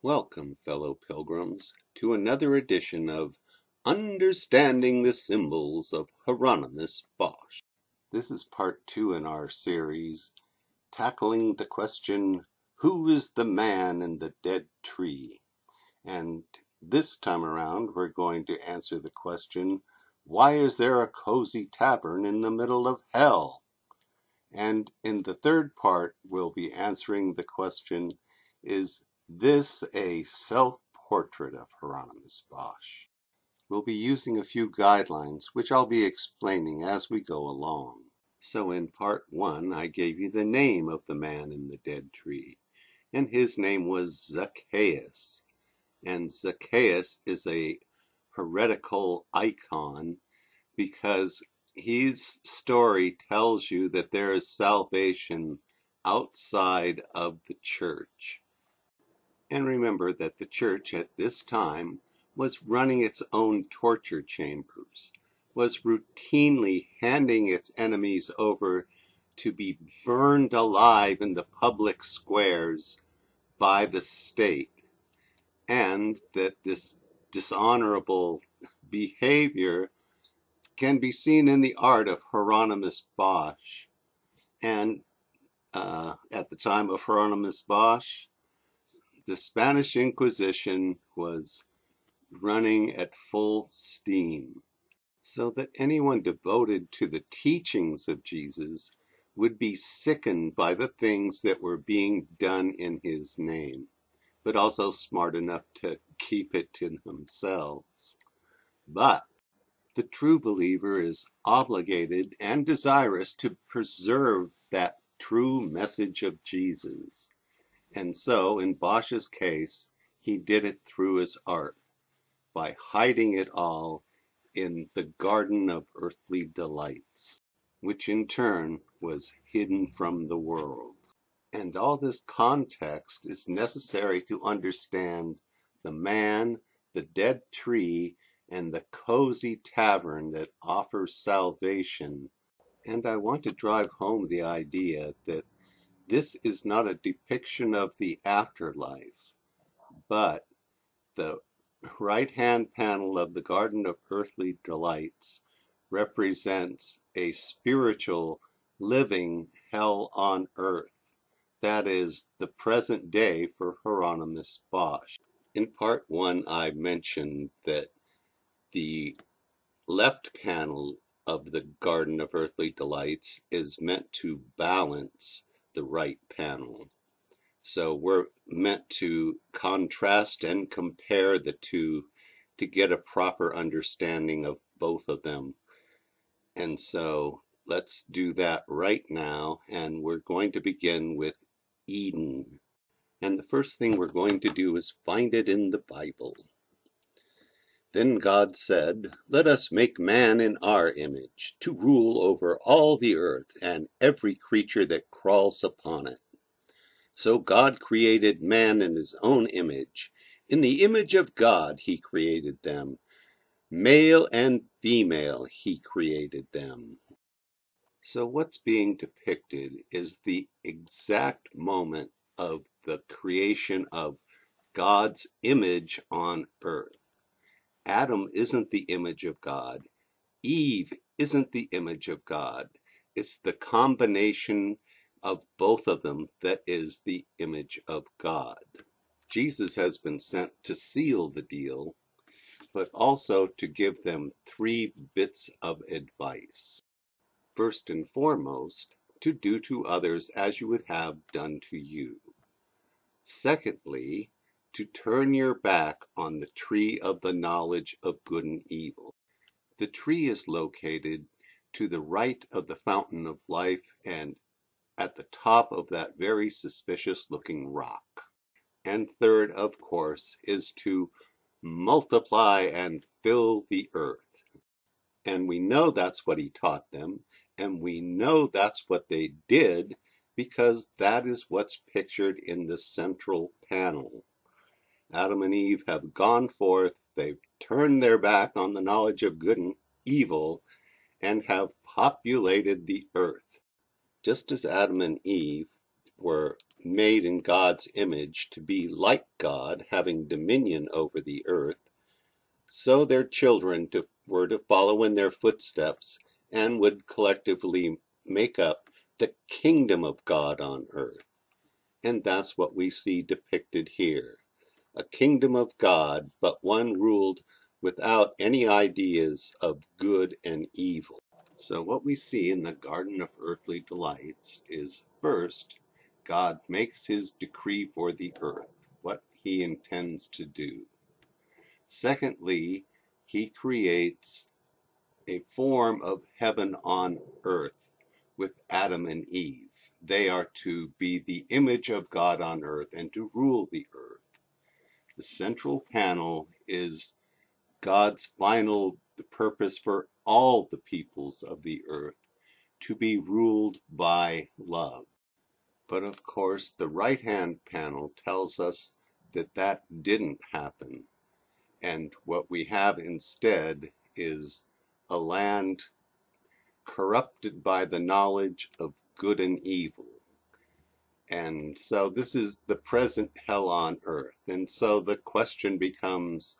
Welcome, fellow pilgrims, to another edition of Understanding the Symbols of Hieronymus Bosch. This is part 2 in our series, tackling the question, who is the man in the dead tree? And this time around, we're going to answer the question, why is there a cozy tavern in the middle of hell? And in the third part, we'll be answering the question, is this a self-portrait of Hieronymus Bosch? We'll be using a few guidelines, which I'll be explaining as we go along. So in part 1, I gave you the name of the man in the dead tree, and his name was Zacchaeus. And Zacchaeus is a heretical icon because his story tells you that there is salvation outside of the church. And remember that the church at this time was running its own torture chambers, was routinely handing its enemies over to be burned alive in the public squares by the state, and that this dishonorable behavior can be seen in the art of Hieronymus Bosch. And at the time of Hieronymus Bosch, the Spanish Inquisition was running at full steam, so that anyone devoted to the teachings of Jesus would be sickened by the things that were being done in his name, but also smart enough to keep it to themselves. But the true believer is obligated and desirous to preserve that true message of Jesus. And so, in Bosch's case, he did it through his art, by hiding it all in the garden of earthly delights, which in turn was hidden from the world. And all this context is necessary to understand the man, the dead tree, and the cozy tavern that offers salvation. And I want to drive home the idea that this is not a depiction of the afterlife, but the right-hand panel of the Garden of Earthly Delights represents a spiritual living hell on earth. That is the present day for Hieronymus Bosch. In part 1, I mentioned that the left panel of the Garden of Earthly Delights is meant to balance the right panel. So we're meant to contrast and compare the two to get a proper understanding of both of them. And so let's do that right now, and we're going to begin with Eden. And the first thing we're going to do is find it in the Bible. Then God said, "Let us make man in our image, to rule over all the earth and every creature that crawls upon it." So God created man in his own image. In the image of God he created them. Male and female he created them. So what's being depicted is the exact moment of the creation of God's image on earth. Adam isn't the image of God. Eve isn't the image of God. It's the combination of both of them that is the image of God. Jesus has been sent to seal the deal, but also to give them 3 bits of advice. First and foremost, to do to others as you would have done to you. Secondly, to turn your back on the tree of the knowledge of good and evil. The tree is located to the right of the fountain of life and at the top of that very suspicious looking rock. And third, of course, is to multiply and fill the earth. And we know that's what he taught them, and we know that's what they did, because that is what's pictured in the central panel. Adam and Eve have gone forth, they've turned their back on the knowledge of good and evil, and have populated the earth. Just as Adam and Eve were made in God's image to be like God, having dominion over the earth, so their children were to follow in their footsteps and would collectively make up the kingdom of God on earth. And that's what we see depicted here. A kingdom of God, but one ruled without any ideas of good and evil. So what we see in the Garden of Earthly Delights is, first, God makes his decree for the earth, what he intends to do. Secondly, he creates a form of heaven on earth with Adam and Eve. They are to be the image of God on earth and to rule the earth. The central panel is God's final purpose for all the peoples of the earth, to be ruled by love. But of course, the right-hand panel tells us that that didn't happen. And what we have instead is a land corrupted by the knowledge of good and evil. And so this is the present hell on earth. And so the question becomes,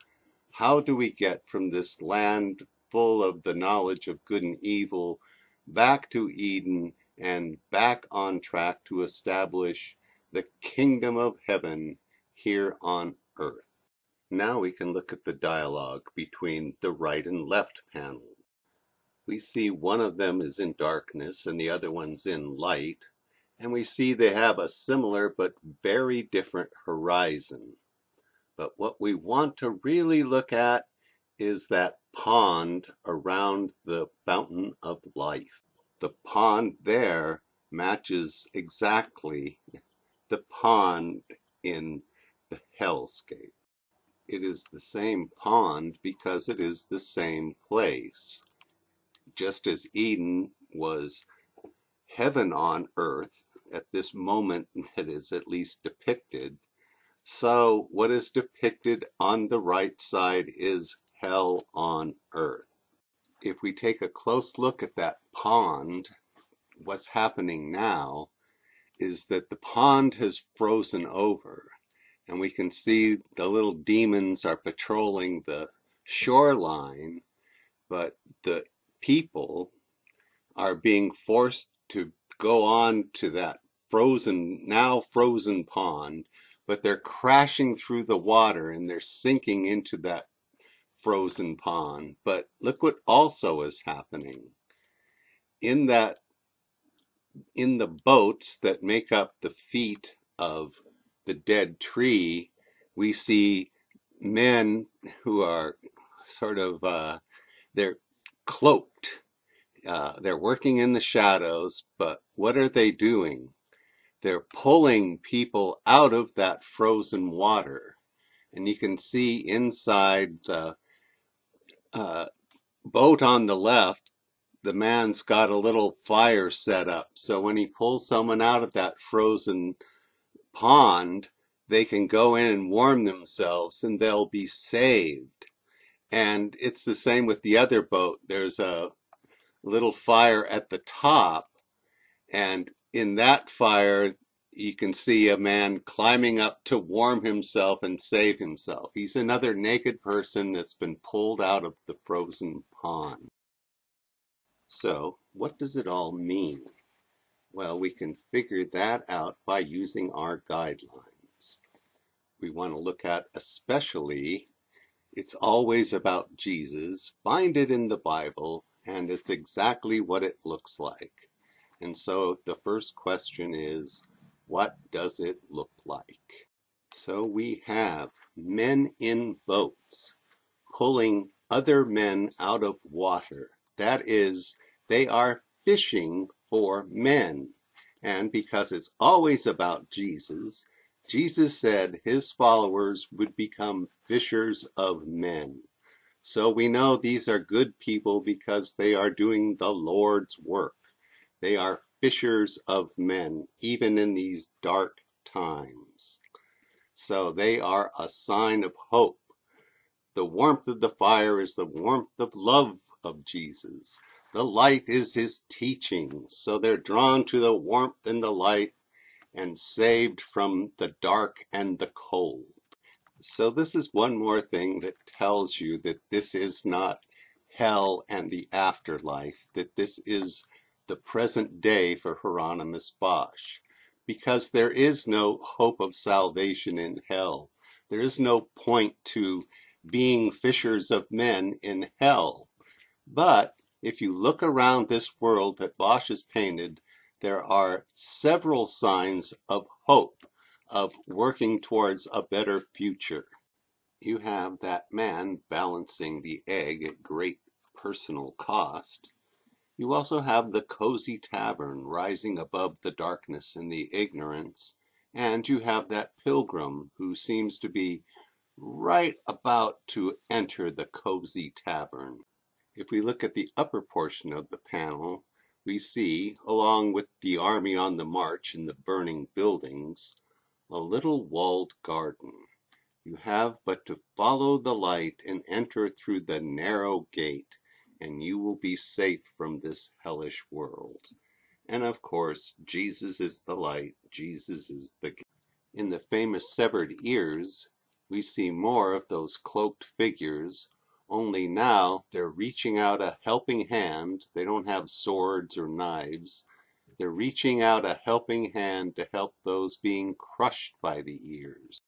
how do we get from this land full of the knowledge of good and evil back to Eden and back on track to establish the kingdom of heaven here on earth? Now we can look at the dialogue between the right and left panel. We see one of them is in darkness and the other one's in light, and we see they have a similar but very different horizon. But what we want to really look at is that pond around the fountain of life. The pond there matches exactly the pond in the hellscape. It is the same pond because it is the same place. Just as Eden was heaven on earth at this moment that is at least depicted, so what is depicted on the right side is hell on earth. If we take a close look at that pond, what's happening now is that the pond has frozen over, and we can see the little demons are patrolling the shoreline, but the people are being forced to go on to that now frozen pond, but they're crashing through the water and they're sinking into that frozen pond. But look what also is happening. In the boats that make up the feet of the dead tree, we see men who are sort of, they're cloaked. They're working in the shadows, but what are they doing? They're pulling people out of that frozen water. And you can see inside the boat on the left, the man's got a little fire set up. So when he pulls someone out of that frozen pond, they can go in and warm themselves and they'll be saved. And it's the same with the other boat. There's a little fire at the top, and in that fire you can see a man climbing up to warm himself and save himself. He's another naked person that's been pulled out of the frozen pond. So what does it all mean? Well, we can figure that out by using our guidelines. We want to look at, especially, it's always about Jesus. Find it in the Bible, and it's exactly what it looks like. And so the first question is, what does it look like? So we have men in boats pulling other men out of water. That is, they are fishing for men. And because it's always about Jesus, Jesus said his followers would become fishers of men. So we know these are good people because they are doing the Lord's work. They are fishers of men, even in these dark times. So they are a sign of hope. The warmth of the fire is the warmth of love of Jesus. The light is his teachings. So they're drawn to the warmth and the light, and saved from the dark and the cold. So this is one more thing that tells you that this is not hell and the afterlife, that this is the present day for Hieronymus Bosch, because there is no hope of salvation in hell. There is no point to being fishers of men in hell. But if you look around this world that Bosch has painted, there are several signs of hope, of working towards a better future. You have that man balancing the egg at great personal cost. You also have the cozy tavern rising above the darkness and the ignorance. And you have that pilgrim who seems to be right about to enter the cozy tavern. If we look at the upper portion of the panel, we see, along with the army on the march and the burning buildings, a little walled garden. You have but to follow the light and enter through the narrow gate, and you will be safe from this hellish world. And of course, Jesus is the light, Jesus is the gate. In the famous severed ears, we see more of those cloaked figures, only now they're reaching out a helping hand. They don't have swords or knives. They're reaching out a helping hand to help those being crushed by the ears.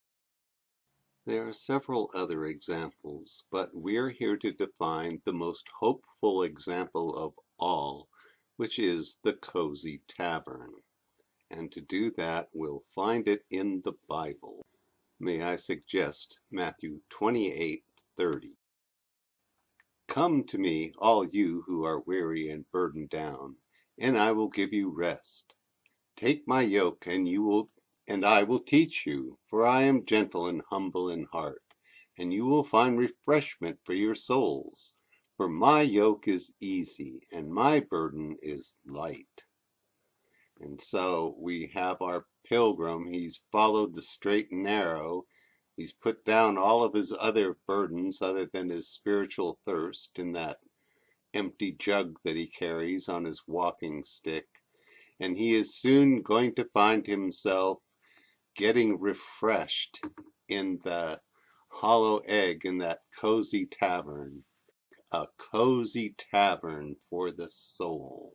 There are several other examples, but we're here to define the most hopeful example of all, which is the cozy tavern. And to do that, we'll find it in the Bible. May I suggest Matthew 28:30. Come to me, all you who are weary and burdened down, and I will give you rest. Take my yoke, and I will teach you, for I am gentle and humble in heart, and you will find refreshment for your souls. For my yoke is easy, and my burden is light. And so we have our pilgrim. He's followed the straight and narrow. He's put down all of his other burdens other than his spiritual thirst in that empty jug that he carries on his walking stick. And he is soon going to find himself getting refreshed in the hollow egg in that cozy tavern. A cozy tavern for the soul.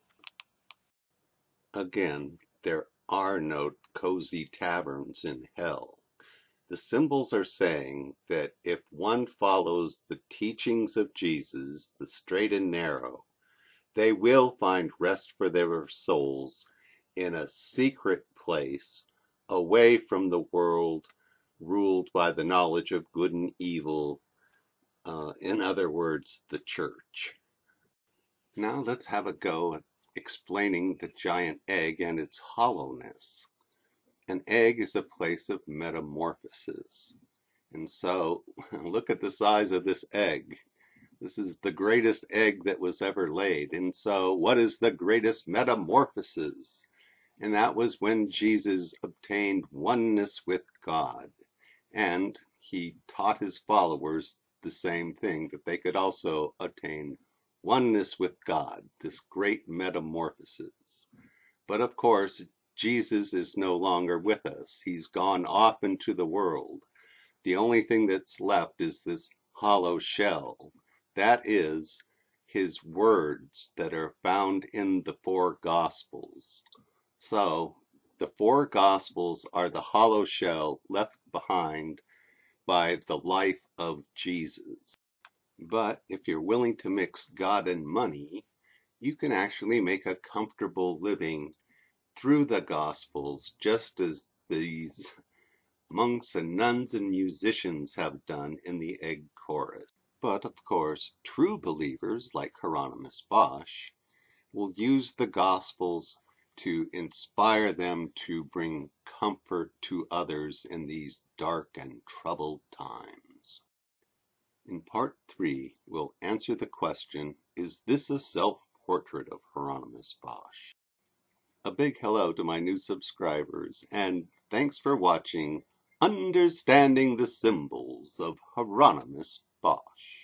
Again, there are no cozy taverns in hell. The symbols are saying that if one follows the teachings of Jesus, the straight and narrow, they will find rest for their souls in a secret place away from the world ruled by the knowledge of good and evil, in other words, the church. Now let's have a go at explaining the giant egg and its hollowness. An egg is a place of metamorphosis. And so, look at the size of this egg. This is the greatest egg that was ever laid. And so, what is the greatest metamorphosis? And that was when Jesus obtained oneness with God. And he taught his followers the same thing, that they could also attain oneness with God, this great metamorphosis. But of course, Jesus is no longer with us. He's gone off into the world. The only thing that's left is this hollow shell. That is his words that are found in the four Gospels. So, the four Gospels are the hollow shell left behind by the life of Jesus. But if you're willing to mix God and money, you can actually make a comfortable living through the Gospels, just as these monks and nuns and musicians have done in the egg chorus. But of course, true believers like Hieronymus Bosch will use the Gospels to inspire them to bring comfort to others in these dark and troubled times. In part 3, we'll answer the question, is this a self-portrait of Hieronymus Bosch? A big hello to my new subscribers, and thanks for watching Understanding the Symbols of Hieronymus Bosch.